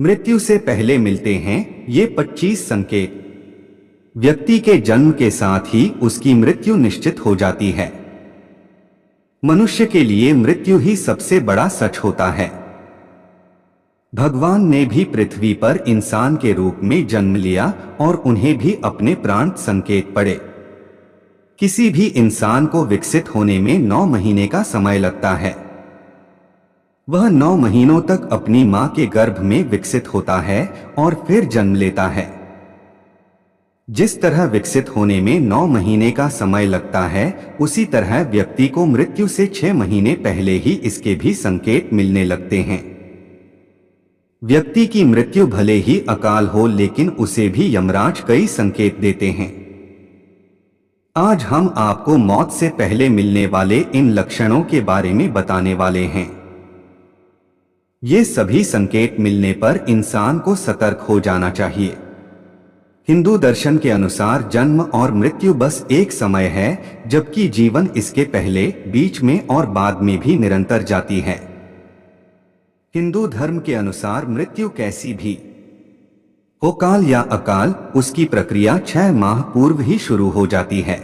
मृत्यु से पहले मिलते हैं ये 25 संकेत। व्यक्ति के जन्म के साथ ही उसकी मृत्यु निश्चित हो जाती है। मनुष्य के लिए मृत्यु ही सबसे बड़ा सच होता है। भगवान ने भी पृथ्वी पर इंसान के रूप में जन्म लिया और उन्हें भी अपने प्राण संकेत पड़े। किसी भी इंसान को विकसित होने में 9 महीने का समय लगता है। वह 9 महीनों तक अपनी मां के गर्भ में विकसित होता है और फिर जन्म लेता है। जिस तरह विकसित होने में 9 महीने का समय लगता है, उसी तरह व्यक्ति को मृत्यु से 6 महीने पहले ही इसके भी संकेत मिलने लगते हैं। व्यक्ति की मृत्यु भले ही अकाल हो, लेकिन उसे भी यमराज कई संकेत देते हैं। आज हम आपको मौत से पहले मिलने वाले इन लक्षणों के बारे में बताने वाले हैं। ये सभी संकेत मिलने पर इंसान को सतर्क हो जाना चाहिए। हिंदू दर्शन के अनुसार जन्म और मृत्यु बस एक समय है, जबकि जीवन इसके पहले, बीच में और बाद में भी निरंतर जाती है। हिंदू धर्म के अनुसार मृत्यु कैसी भी हो, काल या अकाल, उसकी प्रक्रिया 6 माह पूर्व ही शुरू हो जाती है।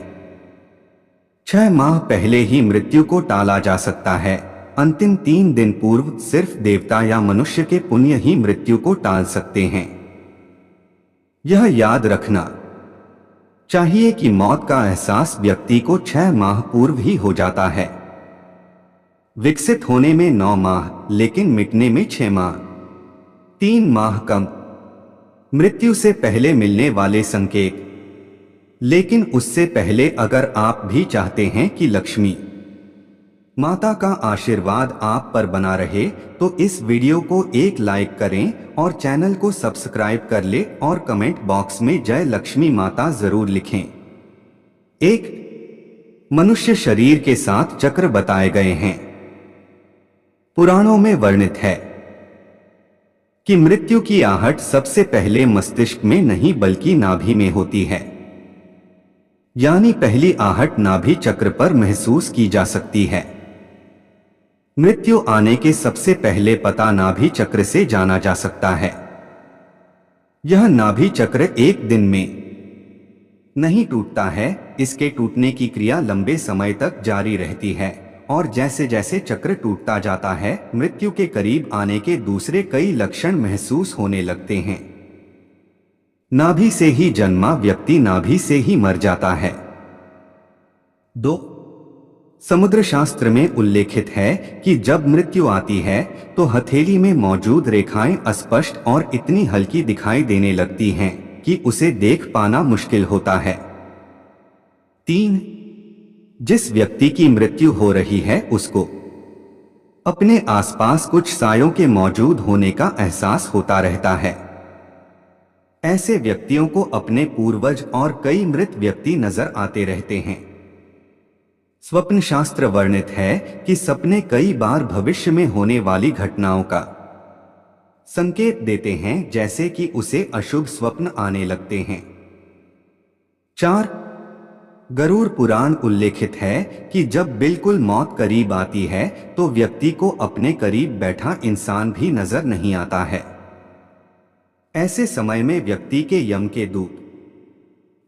6 माह पहले ही मृत्यु को टाला जा सकता है। अंतिम 3 दिन पूर्व सिर्फ देवता या मनुष्य के पुण्य ही मृत्यु को टाल सकते हैं। यह याद रखना चाहिए कि मौत का एहसास व्यक्ति को 6 माह पूर्व ही हो जाता है। विकसित होने में 9 माह, लेकिन मिटने में 6 माह, 3 माह कम। मृत्यु से पहले मिलने वाले संकेत। लेकिन उससे पहले अगर आप भी चाहते हैं कि लक्ष्मी माता का आशीर्वाद आप पर बना रहे, तो इस वीडियो को एक लाइक करें और चैनल को सब्सक्राइब कर ले और कमेंट बॉक्स में जय लक्ष्मी माता जरूर लिखें। 1. मनुष्य शरीर के साथ चक्र बताए गए हैं। पुराणों में वर्णित है कि मृत्यु की आहट सबसे पहले मस्तिष्क में नहीं बल्कि नाभि में होती है। यानी पहली आहट नाभि चक्र पर महसूस की जा सकती है। मृत्यु आने के सबसे पहले पता नाभि चक्र से जाना जा सकता है। यह नाभि चक्र एक दिन में नहीं टूटता है, इसके टूटने की क्रिया लंबे समय तक जारी रहती है और जैसे जैसे चक्र टूटता जाता है, मृत्यु के करीब आने के दूसरे कई लक्षण महसूस होने लगते हैं। नाभि से ही जन्मा व्यक्ति नाभि से ही मर जाता है। 2. समुद्र शास्त्र में उल्लेखित है कि जब मृत्यु आती है तो हथेली में मौजूद रेखाएं अस्पष्ट और इतनी हल्की दिखाई देने लगती हैं कि उसे देख पाना मुश्किल होता है। 3. जिस व्यक्ति की मृत्यु हो रही है उसको अपने आसपास कुछ सायों के मौजूद होने का एहसास होता रहता है। ऐसे व्यक्तियों को अपने पूर्वज और कई मृत व्यक्ति नजर आते रहते हैं। स्वप्न शास्त्र वर्णित है कि सपने कई बार भविष्य में होने वाली घटनाओं का संकेत देते हैं, जैसे कि उसे अशुभ स्वप्न आने लगते हैं। 4. गरुड़ पुराण उल्लेखित है कि जब बिल्कुल मौत करीब आती है तो व्यक्ति को अपने करीब बैठा इंसान भी नजर नहीं आता है। ऐसे समय में व्यक्ति के यम के दूत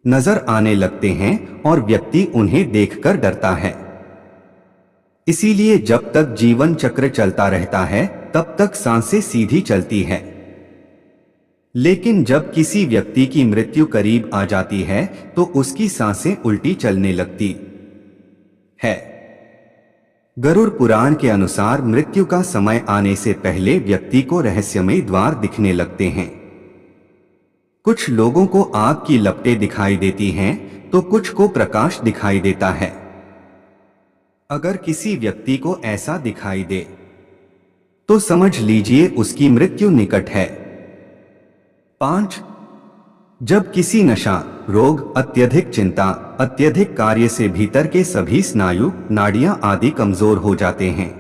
नजर आने लगते हैं और व्यक्ति उन्हें देखकर डरता है। इसीलिए जब तक जीवन चक्र चलता रहता है तब तक सांसें सीधी चलती है, लेकिन जब किसी व्यक्ति की मृत्यु करीब आ जाती है तो उसकी सांसें उल्टी चलने लगती है। गरुड़ पुराण के अनुसार मृत्यु का समय आने से पहले व्यक्ति को रहस्यमय द्वार दिखने लगते हैं। कुछ लोगों को आग की लपटें दिखाई देती हैं तो कुछ को प्रकाश दिखाई देता है। अगर किसी व्यक्ति को ऐसा दिखाई दे तो समझ लीजिए उसकी मृत्यु निकट है। 5. जब किसी नशा, रोग, अत्यधिक चिंता, अत्यधिक कार्य से भीतर के सभी स्नायु, नाड़ियां आदि कमजोर हो जाते हैं।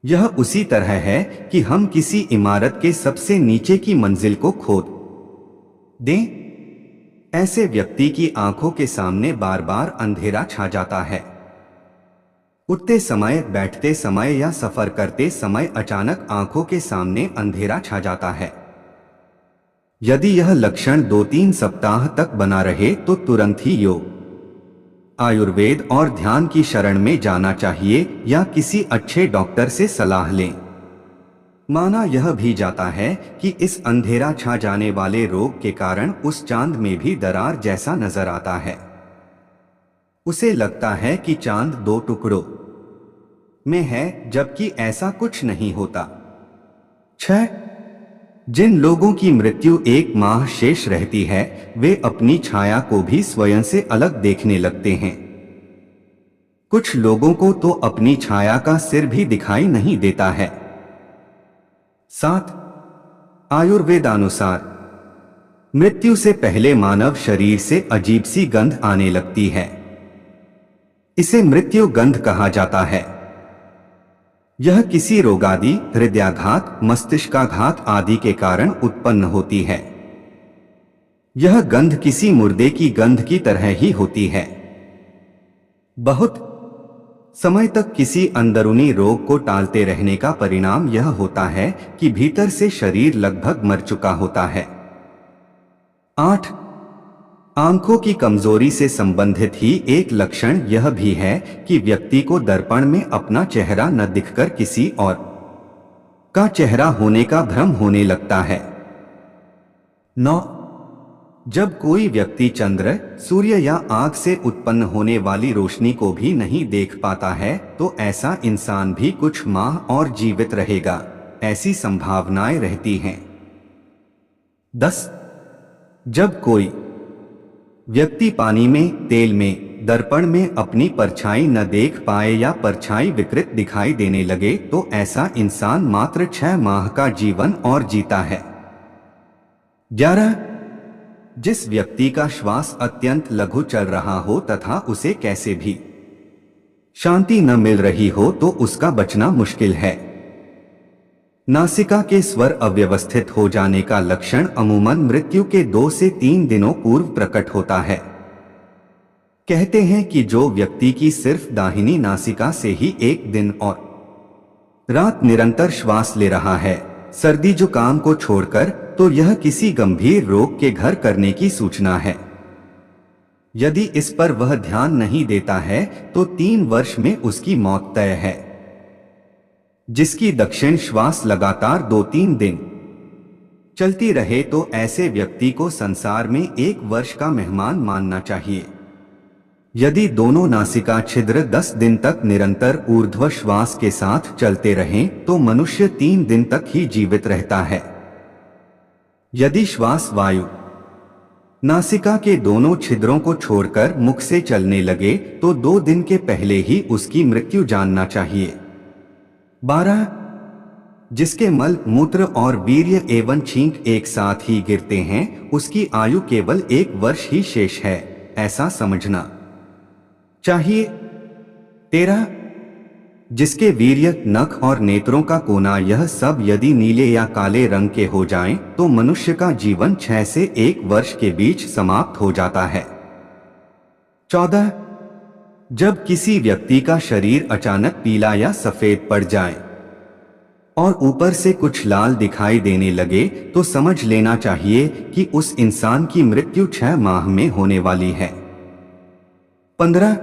यह उसी तरह है कि हम किसी इमारत के सबसे नीचे की मंजिल को खोद दें। ऐसे व्यक्ति की आंखों के सामने बार बार अंधेरा छा जाता है। उठते समय, बैठते समय या सफर करते समय अचानक आंखों के सामने अंधेरा छा जाता है। यदि यह लक्षण 2-3 सप्ताह तक बना रहे तो तुरंत ही योग, आयुर्वेद और ध्यान की शरण में जाना चाहिए या किसी अच्छे डॉक्टर से सलाह लें। माना यह भी जाता है कि इस अंधेरा छा जाने वाले रोग के कारण उस चांद में भी दरार जैसा नजर आता है। उसे लगता है कि चांद दो टुकड़ों में है, जबकि ऐसा कुछ नहीं होता। 6. जिन लोगों की मृत्यु 1 माह शेष रहती है, वे अपनी छाया को भी स्वयं से अलग देखने लगते हैं। कुछ लोगों को तो अपनी छाया का सिर भी दिखाई नहीं देता है। 7. आयुर्वेदानुसार मृत्यु से पहले मानव शरीर से अजीब सी गंध आने लगती है। इसे मृत्यु गंध कहा जाता है। यह किसी रोगादि, हृदयाघात, मस्तिष्काघात आदि के कारण उत्पन्न होती है। यह गंध किसी मुर्दे की गंध की तरह ही होती है। बहुत समय तक किसी अंदरूनी रोग को टालते रहने का परिणाम यह होता है कि भीतर से शरीर लगभग मर चुका होता है। 8. आंखों की कमजोरी से संबंधित ही एक लक्षण यह भी है कि व्यक्ति को दर्पण में अपना चेहरा न दिखकर किसी और का चेहरा होने का भ्रम होने लगता है। 9. जब कोई व्यक्ति चंद्र, सूर्य या आग से उत्पन्न होने वाली रोशनी को भी नहीं देख पाता है तो ऐसा इंसान भी कुछ माह और जीवित रहेगा, ऐसी संभावनाएं रहती हैं। 10. जब कोई व्यक्ति पानी में, तेल में, दर्पण में अपनी परछाई न देख पाए या परछाई विकृत दिखाई देने लगे तो ऐसा इंसान मात्र 6 माह का जीवन और जीता है। 11. जिस व्यक्ति का श्वास अत्यंत लघु चल रहा हो तथा उसे कैसे भी शांति न मिल रही हो तो उसका बचना मुश्किल है। नासिका के स्वर अव्यवस्थित हो जाने का लक्षण अमूमन मृत्यु के 2 से 3 दिनों पूर्व प्रकट होता है। कहते हैं कि जो व्यक्ति की सिर्फ दाहिनी नासिका से ही 1 दिन और रात निरंतर श्वास ले रहा है, सर्दी जुकाम को छोड़कर, तो यह किसी गंभीर रोग के घर करने की सूचना है। यदि इस पर वह ध्यान नहीं देता है तो 3 वर्ष में उसकी मौत तय है। जिसकी दक्षिण श्वास लगातार 2-3 दिन चलती रहे तो ऐसे व्यक्ति को संसार में 1 वर्ष का मेहमान मानना चाहिए। यदि दोनों नासिका छिद्र 10 दिन तक निरंतर ऊर्ध्व श्वास के साथ चलते रहें तो मनुष्य 3 दिन तक ही जीवित रहता है। यदि श्वास वायु नासिका के दोनों छिद्रों को छोड़कर मुख से चलने लगे तो 2 दिन के पहले ही उसकी मृत्यु जानना चाहिए। 12. जिसके मल, मूत्र और वीर्य एवं छींक एक साथ ही गिरते हैं, उसकी आयु केवल 1 वर्ष ही शेष है, ऐसा समझना चाहिए। 13. जिसके वीर्य, नख और नेत्रों का कोना यह सब यदि नीले या काले रंग के हो जाएं, तो मनुष्य का जीवन 6 से 1 वर्ष के बीच समाप्त हो जाता है। 14. जब किसी व्यक्ति का शरीर अचानक पीला या सफेद पड़ जाए और ऊपर से कुछ लाल दिखाई देने लगे तो समझ लेना चाहिए कि उस इंसान की मृत्यु 6 माह में होने वाली है। 15.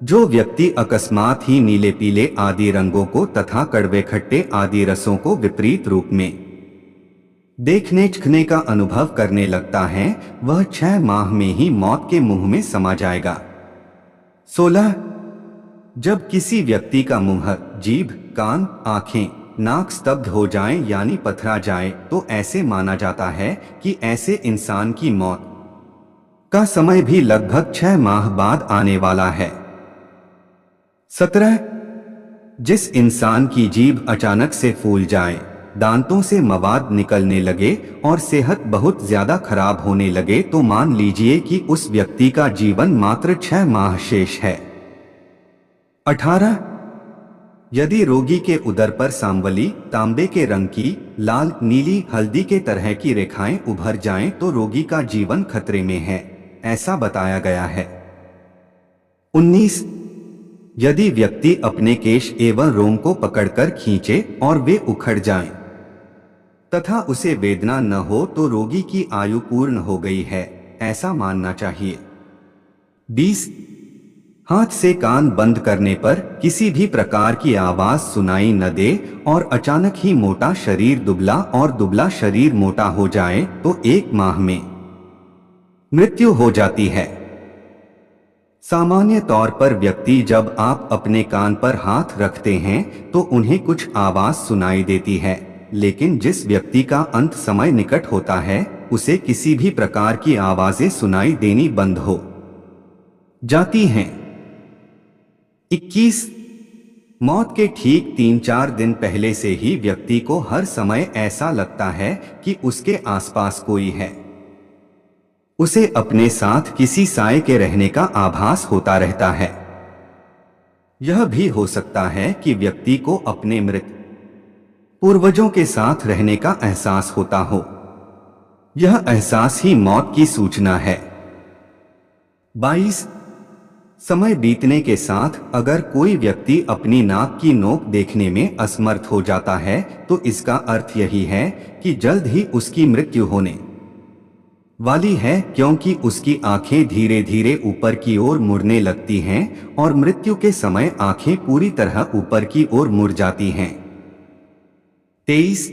जो व्यक्ति अकस्मात ही नीले पीले आदि रंगों को तथा कड़वे खट्टे आदि रसों को विपरीत रूप में देखने चखने का अनुभव करने लगता है, वह 6 माह में ही मौत के मुंह में समा जाएगा। 16. जब किसी व्यक्ति का मुंह, जीभ, कान, आंखें, नाक स्तब्ध हो जाएं यानी पथरा जाए तो ऐसे माना जाता है कि ऐसे इंसान की मौत का समय भी लगभग 6 माह बाद आने वाला है। 17. जिस इंसान की जीभ अचानक से फूल जाए, दांतों से मवाद निकलने लगे और सेहत बहुत ज्यादा खराब होने लगे तो मान लीजिए कि उस व्यक्ति का जीवन मात्र 6 माह शेष है। 18. यदि रोगी के उदर पर सांवली, तांबे के रंग की, लाल, नीली, हल्दी के तरह की रेखाएं उभर जाएं तो रोगी का जीवन खतरे में है, ऐसा बताया गया है। 19. यदि व्यक्ति अपने केश एवं रोम को पकड़कर खींचे और वे उखड़ जाएं, तथा उसे वेदना न हो तो रोगी की आयु पूर्ण हो गई है, ऐसा मानना चाहिए। 20. हाथ से कान बंद करने पर किसी भी प्रकार की आवाज सुनाई न दे और अचानक ही मोटा शरीर दुबला और दुबला शरीर मोटा हो जाए तो 1 माह में मृत्यु हो जाती है। सामान्य तौर पर व्यक्ति जब आप अपने कान पर हाथ रखते हैं तो उन्हें कुछ आवाज सुनाई देती है, लेकिन जिस व्यक्ति का अंत समय निकट होता है उसे किसी भी प्रकार की आवाजें सुनाई देनी बंद हो जाती हैं। 21. मौत के ठीक 3-4 दिन पहले से ही व्यक्ति को हर समय ऐसा लगता है कि उसके आसपास कोई है। उसे अपने साथ किसी साए के रहने का आभास होता रहता है। यह भी हो सकता है कि व्यक्ति को अपने मृत पूर्वजों के साथ रहने का एहसास होता हो। यह एहसास ही मौत की सूचना है। 22. समय बीतने के साथ अगर कोई व्यक्ति अपनी नाक की नोक देखने में असमर्थ हो जाता है तो इसका अर्थ यही है कि जल्द ही उसकी मृत्यु होने वाली है, क्योंकि उसकी आंखें धीरे धीरे ऊपर की ओर मुड़ने लगती हैं और मृत्यु के समय आंखें पूरी तरह ऊपर की ओर मुड़ जाती हैं। 23.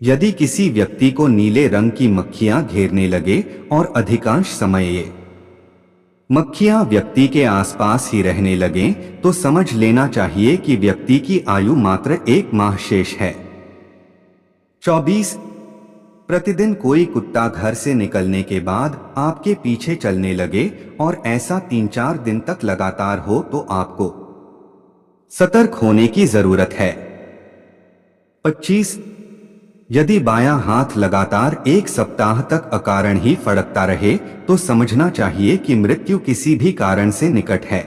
यदि किसी व्यक्ति को नीले रंग की मक्खियां घेरने लगे और अधिकांश समय ये मक्खियां व्यक्ति के आसपास ही रहने लगें तो समझ लेना चाहिए कि व्यक्ति की आयु मात्र 1 माह शेष है। 24. प्रतिदिन कोई कुत्ता घर से निकलने के बाद आपके पीछे चलने लगे और ऐसा 3-4 दिन तक लगातार हो तो आपको सतर्क होने की जरूरत है। 25. यदि बायां हाथ लगातार 1 सप्ताह तक अकारण ही फड़कता रहे तो समझना चाहिए कि मृत्यु किसी भी कारण से निकट है।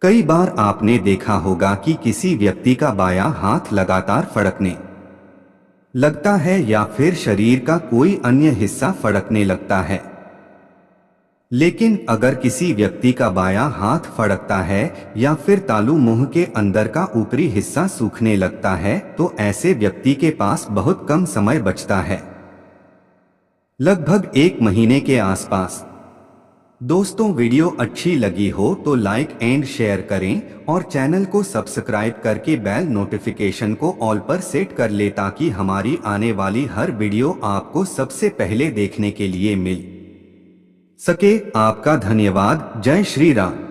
कई बार आपने देखा होगा कि किसी व्यक्ति का बायां हाथ लगातार फड़कने लगता है या फिर शरीर का कोई अन्य हिस्सा फड़कने लगता है, लेकिन अगर किसी व्यक्ति का बायां हाथ फड़कता है या फिर तालू मुंह के अंदर का ऊपरी हिस्सा सूखने लगता है तो ऐसे व्यक्ति के पास बहुत कम समय बचता है, लगभग 1 महीने के आसपास। दोस्तों, वीडियो अच्छी लगी हो तो लाइक एंड शेयर करें और चैनल को सब्सक्राइब करके बेल नोटिफिकेशन को ऑल पर सेट कर ले ताकि हमारी आने वाली हर वीडियो आपको सबसे पहले देखने के लिए मिल सके। आपका धन्यवाद। जय श्री राम।